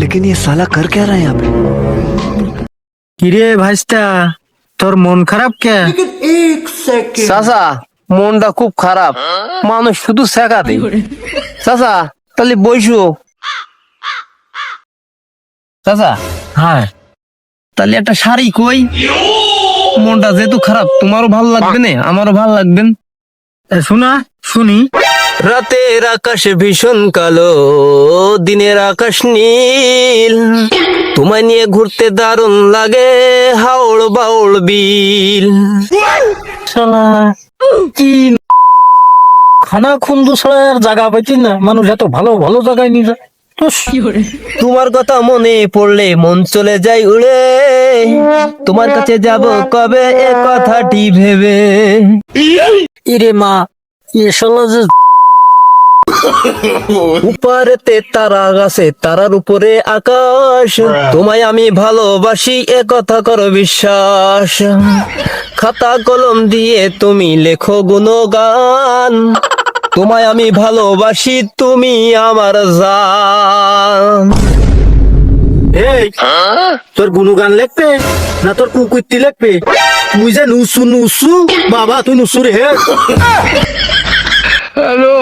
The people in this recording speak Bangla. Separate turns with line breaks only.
लेकिन ये साला कर क्या रहा है यहाँ पे?
কিরে ভাইস্তা, তোর মন খারাপ কে?
চাচা মনটা খুব খারাপ, মানুষ শুধু শেখা দেয়। চাচা তাহলে বইসু। চাচা
হ্যাঁ,
তাহলে একটা শাড়ি কই, মনটা যেহেতু খারাপ তোমারও ভালো লাগবে না আমারও ভালো লাগবে।
শোনা শুনি।
রাতের আকাশ ভীষণ কালো, দিনের আকাশ নীল, তোমায় নিয়ে ঘুরতে দারুণ লাগে হাওড় বাউড় বিল।
শালা কি খানা খুন্দু ছাড়া আর জায়গা পাইছি না, মানুষ এত ভালো ভালো জায়গায় নিয়ে যায়।
তোমার কথা মনে পড়লে মন চলে যায় উড়ে, তোমার কাছে যাব কবে এ কথাটি ভেবে।
ইরে মা, এ শালা যে
উপারেতে তারা গাছে তারার উপরে আকাশ, তোমায় আমি ভালোবাসি এ কথা করো বিশ্বাস। খাতা কলম দিয়ে তুমি লেখো গুণগান, তোমায় আমি ভালোবাসি তুমি আমার জান।
এই তোর গুণগান লিখবে না তোর কুকুরটি লিখবে? তুই যে নুসু নুসু বাবা, তুই নুসু রে।
হ্যালো।